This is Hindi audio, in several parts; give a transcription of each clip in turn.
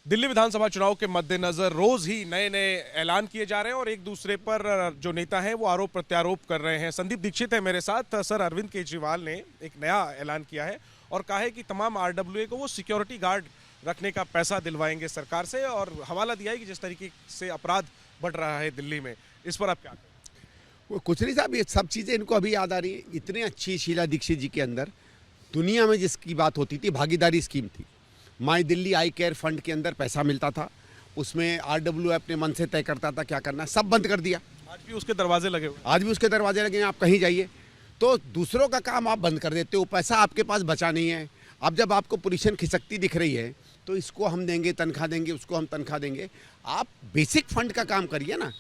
दिल्ली विधानसभा चुनाव के मद्देनजर रोज ही नए नए ऐलान किए जा रहे हैं और एक दूसरे पर जो नेता हैं वो आरोप प्रत्यारोप कर रहे हैं। संदीप दीक्षित है मेरे साथ। सर, अरविंद केजरीवाल ने एक नया ऐलान किया है और कहा है कि तमाम आरडब्ल्यूए को वो सिक्योरिटी गार्ड रखने का पैसा दिलवाएंगे सरकार से, और हवाला दिया है कि जिस तरीके से अपराध बढ़ रहा है दिल्ली में, इस पर आप क्या कहें? वो कुछ नहीं साहब, ये सब चीज़ें इनको अभी याद आ रही है। इतनी अच्छी शीला दीक्षित जी के अंदर दुनिया में जिसकी बात होती थी, भागीदारी स्कीम थी। माई दिल्ली आई केयर फंड के अंदर पैसा मिलता था, उसमें आरडब्ल्यू अपने मन से तय करता था क्या करना, सब बंद कर दिया। आज भी उसके दरवाजे लगे हुए। आज भी उसके दरवाजे लगे हैं, आप कहीं जाइए तो दूसरों का काम आप बंद कर देते हो, पैसा आपके पास बचा नहीं है। अब जब आपको पोजीशन खिसकती दिख रही है तो इसको हम देंगे तनख्वाह देंगे, उसको हम तनख्वाह देंगे। आप बेसिक फंड का काम करिए ना।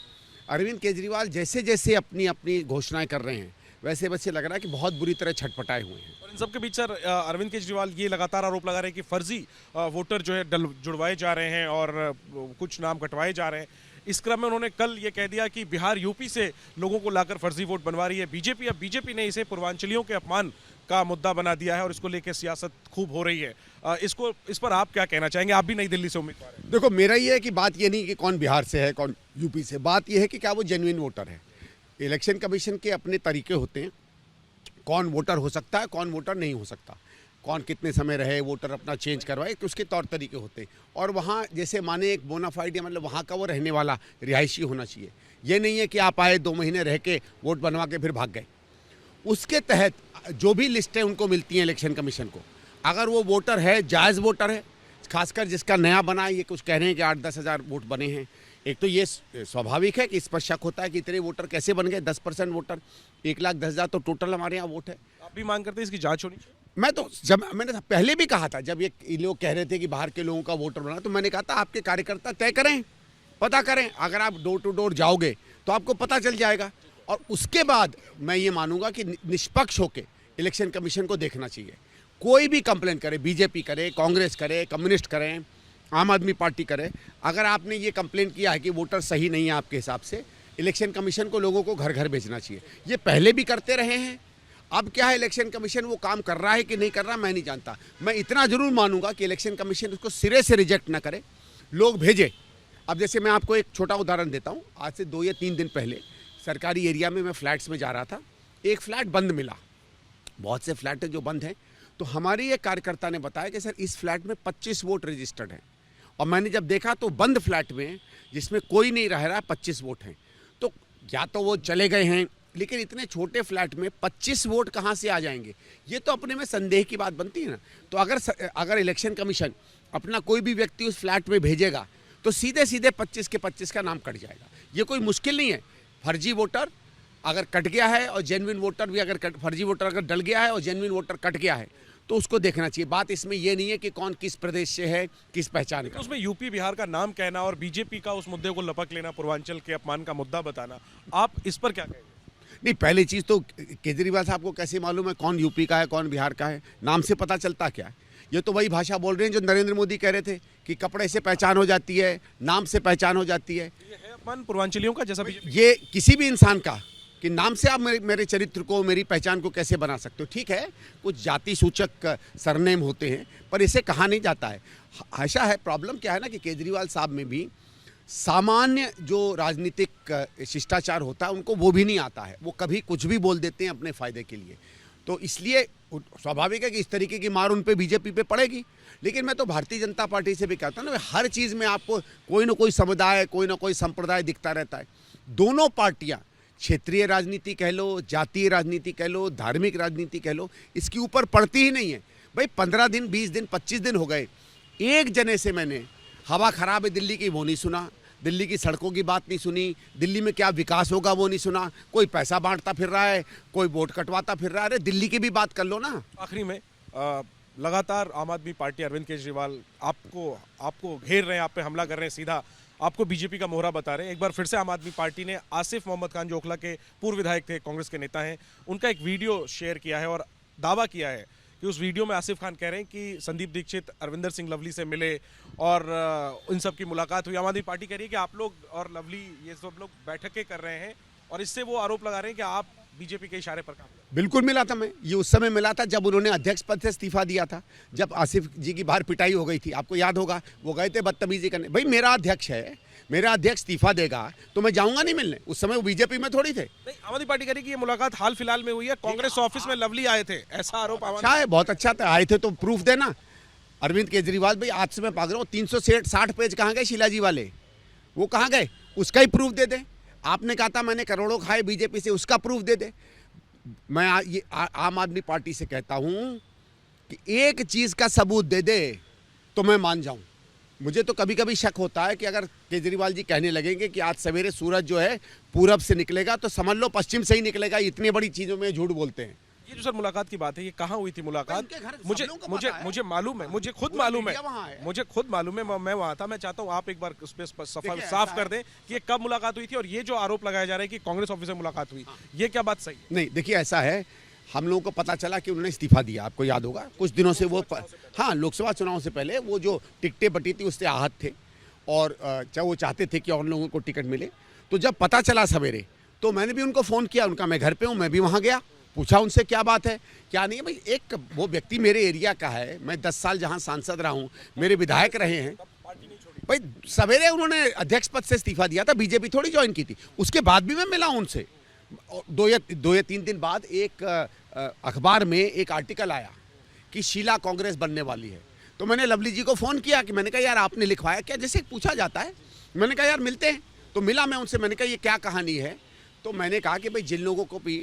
अरविंद केजरीवाल जैसे जैसे अपनी अपनी घोषणाएं कर रहे हैं वैसे वैसे लग रहा है कि बहुत बुरी तरह छटपटाए हुए हैं। और इन सब के बीच सर, अरविंद केजरीवाल ये लगातार आरोप लगा रहे हैं कि फर्जी वोटर जो है जुड़वाए जा रहे हैं और कुछ नाम कटवाए जा रहे हैं। इस क्रम में उन्होंने कल ये कह दिया कि बिहार यूपी से लोगों को लाकर फर्जी वोट बनवा रही है बीजेपी। अब बीजेपी ने इसे पूर्वांचलियों के अपमान का मुद्दा बना दिया है और इसको लेकर सियासत खूब हो रही है। इस पर आप क्या कहना चाहेंगे? आप भी नई दिल्ली से उम्मीदवार हैं। देखो, मेरा ये है कि बात ये नहीं कि कौन बिहार से है कौन यूपी से, बात ये है कि क्या वो जेन्युइन वोटर है। इलेक्शन कमीशन के अपने तरीके होते हैं, कौन वोटर हो सकता है कौन वोटर नहीं हो सकता, कौन कितने समय रहे वोटर अपना चेंज करवाए, तो उसके तौर तरीके होते हैं। और वहाँ जैसे माने एक बोनाफाइड, मतलब वहाँ का वो रहने वाला रिहायशी होना चाहिए। ये नहीं है कि आप आए 2 महीने रह के वोट बनवा के फिर भाग गए। उसके तहत जो भी लिस्टें उनको मिलती हैं इलेक्शन कमीशन को, अगर वो वोटर है, जायज़ वोटर है, खासकर जिसका नया बना है, ये कुछ कह रहे हैं कि 8-10 हज़ार वोट बने हैं। एक तो ये स्वाभाविक है कि इस पर शक होता है कि इतने वोटर कैसे बन गए, 10% वोटर, 1,10,000 तो टोटल हमारे यहाँ वोट है। आप भी मांग करते हैं इसकी जांच होनी चाहिए? मैंने पहले भी कहा था, जब ये लोग कह रहे थे कि बाहर के लोगों का वोटर बना, तो मैंने कहा था आपके कार्यकर्ता तय करें, पता करें। अगर आप डोर टू डोर जाओगे तो आपको पता चल जाएगा, और उसके बाद मैं ये मानूंगा कि निष्पक्ष होकर इलेक्शन कमीशन को देखना चाहिए। कोई भी कंप्लेन करे, बीजेपी करे, कांग्रेस करे, कम्युनिस्ट करें, आम आदमी पार्टी करे, अगर आपने ये कंप्लेन किया है कि वोटर सही नहीं है आपके हिसाब से, इलेक्शन कमीशन को लोगों को घर घर भेजना चाहिए। ये पहले भी करते रहे हैं। अब क्या है, इलेक्शन कमीशन वो काम कर रहा है कि नहीं कर रहा मैं नहीं जानता। मैं इतना जरूर मानूंगा कि इलेक्शन कमीशन उसको सिरे से रिजेक्ट ना करे, लोग भेजे। अब जैसे मैं आपको एक छोटा उदाहरण देता हूँ। आज से 2 या 3 दिन पहले सरकारी एरिया में मैं फ्लैट्स में जा रहा था, एक फ्लैट बंद मिला। बहुत से फ्लैट जो बंद हैं, तो हमारी एक कार्यकर्ता ने बताया कि सर इस फ्लैट में 25 वोट रजिस्टर्ड हैं, और मैंने जब देखा तो बंद फ्लैट में जिसमें कोई नहीं रह रहा 25 वोट हैं। तो या तो वो चले गए हैं, लेकिन इतने छोटे फ्लैट में 25 वोट कहाँ से आ जाएंगे, ये तो अपने में संदेह की बात बनती है ना। तो अगर इलेक्शन कमीशन अपना कोई भी व्यक्ति उस फ्लैट में भेजेगा तो सीधे सीधे 25 के 25 का नाम कट जाएगा। ये कोई मुश्किल नहीं है। फर्जी वोटर अगर कट गया है और जेन्युइन वोटर भी फर्जी वोटर अगर डल गया है और जेन्युइन वोटर कट गया है तो उसको देखना चाहिए। बात इसमें यह नहीं है कि कौन किस प्रदेश से है, किस पहचान का। उसमें यूपी बिहार का नाम कहना और बीजेपी का उस मुद्दे को लपक लेना, पूर्वांचल के अपमान का मुद्दा बताना, आप इस पर क्या कहेंगे? नहीं, पहली चीज़ तो केजरीवाल साहब को कैसे मालूम है कौन यूपी का है कौन बिहार का है? नाम से पता चलता क्या है? ये तो वही भाषा बोल रहे हैं जो नरेंद्र मोदी कह रहे थे कि कपड़े से पहचान हो जाती है, नाम से पहचान हो जाती है। ये है अपमान पूर्वांचलियों का, जैसा ये किसी भी इंसान का कि नाम से आप मेरे चरित्र को, मेरी पहचान को कैसे बना सकते हो? ठीक है, कुछ जाति सूचक सरनेम होते हैं, पर इसे कहा नहीं जाता है। ऐसा है, प्रॉब्लम क्या है ना कि केजरीवाल साहब में भी सामान्य जो राजनीतिक शिष्टाचार होता है उनको वो भी नहीं आता है। वो कभी कुछ भी बोल देते हैं अपने फायदे के लिए। तो इसलिए स्वाभाविक है कि इस तरीके की मार उन पे बीजेपी पे पड़ेगी। लेकिन मैं तो भारतीय जनता पार्टी से भी कहता हूँ ना, हर चीज़ में आपको कोई ना कोई समुदाय, कोई ना कोई संप्रदाय दिखता रहता है। दोनों पार्टियाँ, क्षेत्रीय राजनीति कह लो, जातीय राजनीति कह लो, धार्मिक राजनीति कह लो, इसके ऊपर पड़ती ही नहीं है। भाई 15 दिन, 20 दिन, 25 दिन हो गए, एक जने से मैंने हवा खराब है दिल्ली की वो नहीं सुना, दिल्ली की सड़कों की बात नहीं सुनी, दिल्ली में क्या विकास होगा वो नहीं सुना। कोई पैसा बांटता फिर रहा है, कोई वोट कटवाता फिर रहा है। अरे दिल्ली की भी बात कर लो ना। आखिरी में लगातार आम आदमी पार्टी, अरविंद केजरीवाल आपको घेर रहे हैं, आप पे हमला कर रहे हैं, सीधा आपको बीजेपी का मोहरा बता रहे हैं। एक बार फिर से आम आदमी पार्टी ने आसिफ मोहम्मद खान, जो ओखला के पूर्व विधायक थे, कांग्रेस के नेता हैं, उनका एक वीडियो शेयर किया है और दावा किया है कि उस वीडियो में आसिफ खान कह रहे हैं कि संदीप दीक्षित अरविंदर सिंह लवली से मिले और इन सब की मुलाकात हुई। आम आदमी पार्टी कह रही है कि आप लोग और लवली ये सब लोग बैठकें कर रहे हैं और इससे वो आरोप लगा रहे हैं कि आप बीजेपी के इशारे पर काम किया? बिल्कुल मिला था मैं, ये उस समय मिला था जब उन्होंने अध्यक्ष पद से इस्तीफा दिया था, जब आसिफ जी की बाहर पिटाई हो गई थी, आपको याद होगा, वो गए थे बदतमीजी करने। भाई मेरा अध्यक्ष है, मेरा अध्यक्ष इस्तीफा देगा तो मैं जाऊंगा नहीं मिलने। उस समय वो बीजेपी में थोड़ी थे। नहीं, आम आदमी पार्टी कह रही कि ये मुलाकात हाल फिलहाल में हुई है, कांग्रेस ऑफिस में लवली आए थे, ऐसा आरोप अच्छा है, बहुत अच्छा था, आए थे तो प्रूफ देना। अरविंद केजरीवाल भाई आज से मैं पाग रहा हूँ, 360 पेज कहाँ गए शिलाजी वाले, वो कहाँ गए, उसका ही प्रूफ दे दे। आपने कहा था मैंने करोड़ों खाए बीजेपी से, उसका प्रूफ दे दे। मैं आम आदमी पार्टी से कहता हूं कि एक चीज का सबूत दे दे तो मैं मान जाऊं। मुझे तो कभी कभी शक होता है कि अगर केजरीवाल जी कहने लगेंगे कि आज सवेरे सूरज जो है पूरब से निकलेगा तो समझ लो पश्चिम से ही निकलेगा, इतनी बड़ी चीजों में झूठ बोलते हैं। ये जो सर मुलाकात की बात है, ये कहाँ हुई थी मुलाकात? उनके घर मुझे सब लोगों को मुझे पता है। मुझे मालूम है, मुझे खुद पूरा मालूम मीडिया वहाँ है, है। मुझे खुद मालूम है, मैं वहाँ था। मैं चाहता हूँ आप एक बार उस पे सफल देखिए, साफ ऐसा कर दें कि ये कब मुलाकात हुई थी, और ये जो आरोप लगाया जा रहा है कि कांग्रेस ऑफिस में मुलाकात हुई, ये क्या बात सही है? नहीं देखिए, ऐसा है, हम लोगों को पता चला कि उन्होंने इस्तीफा दिया, आपको याद होगा कुछ दिनों से वो हाँ, लोकसभा चुनाव से पहले वो जो टिकटें बटी थी उससे आहत थे, और वो चाहते थे कि और लोगों को टिकट मिले। तो जब पता चला सवेरे तो मैंने भी उनको फ़ोन किया, उनका मैं घर पे हूँ, मैं भी वहाँ गया, पूछा उनसे क्या बात है क्या नहीं है। भाई एक वो व्यक्ति मेरे एरिया का है, मैं 10 साल जहाँ सांसद रहा हूँ, मेरे विधायक रहे हैं। भाई सवेरे उन्होंने अध्यक्ष पद से इस्तीफा दिया था, बीजेपी थोड़ी ज्वाइन की थी। उसके बाद भी मैं मिला उनसे। दो या तीन दिन बाद एक अखबार में एक आर्टिकल आया कि शीला कांग्रेस बनने वाली है। तो मैंने लवली जी को फ़ोन किया कि मैंने कहा यार आपने लिखवाया क्या, जैसे पूछा जाता है। मैंने कहा यार मिलते हैं, तो मिला मैं उनसे, मैंने कहा ये क्या कहानी है। तो मैंने कहा कि भाई जिन लोगों को भी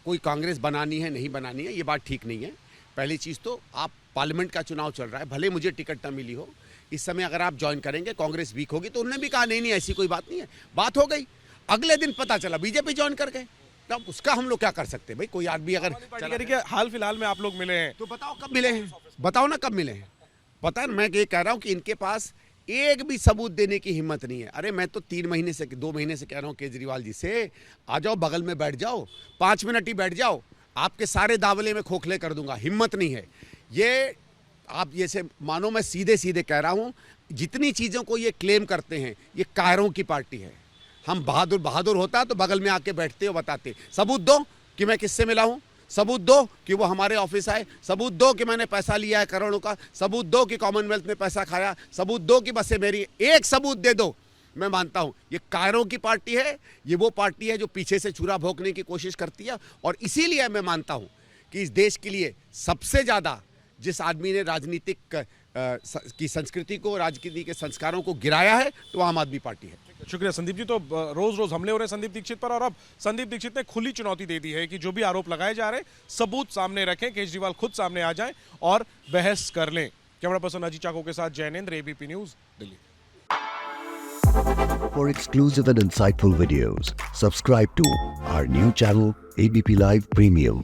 कोई कांग्रेस बनानी है नहीं बनानी है, ये बात ठीक नहीं है। पहली चीज़ तो आप पार्लियामेंट का चुनाव चल रहा है, भले मुझे टिकट ना मिली हो, इस समय अगर आप ज्वाइन करेंगे कांग्रेस वीक होगी। तो उन्होंने भी कहा नहीं ऐसी कोई बात नहीं है, बात हो गई। अगले दिन पता चला बीजेपी ज्वाइन कर गए, तब उसका हम लोग क्या कर सकते हैं। भाई कोई आदमी अगर पार्टी कह रही है कि हाल फिलहाल में आप लोग मिले हैं, तो बताओ कब मिले हैं, बताओ ना कब मिले हैं। पता है, मैं ये कह रहा हूँ कि इनके पास एक भी सबूत देने की हिम्मत नहीं है। अरे मैं तो 2 महीने से कह रहा हूँ केजरीवाल जी से, आ जाओ बगल में बैठ जाओ, 5 मिनट ही बैठ जाओ, आपके सारे दावले में खोखले कर दूंगा। हिम्मत नहीं है। ये आप ये से मानो मैं सीधे सीधे कह रहा हूँ, जितनी चीज़ों को ये क्लेम करते हैं, ये कायरों की पार्टी है। हम बहादुर होता तो बगल में आके बैठते हो, बताते सबूत दो कि मैं किससे मिला हूँ, सबूत दो कि वो हमारे ऑफिस आए, सबूत दो कि मैंने पैसा लिया है करोड़ों का, सबूत दो कि कॉमनवेल्थ में पैसा खाया, सबूत दो कि बसें मेरी, एक सबूत दे दो। मैं मानता हूं ये कायरों की पार्टी है, ये वो पार्टी है जो पीछे से छुरा भोंकने की कोशिश करती है। और इसीलिए मैं मानता हूं कि इस देश के लिए सबसे ज़्यादा जिस आदमी ने राजनीतिक की संस्कृति को, राजनीति के संस्कारों को गिराया है, तो आम आदमी पार्टी है। शुक्रिया संदीप जी। तो रोज रोज हमले हो रहे हैं संदीप दीक्षित पर, और अब संदीप दीक्षित ने खुली चुनौती दे दी है कि जो भी आरोप लगाए जा रहे हैं सबूत सामने रखें, केजरीवाल खुद सामने आ जाएं और बहस कर लें। कैमरा पर्सन अजीत चाको के साथ Jainendra, ABP news, Delhi. For exclusive and insightful videos, subscribe to our new channel ABP Live Premium.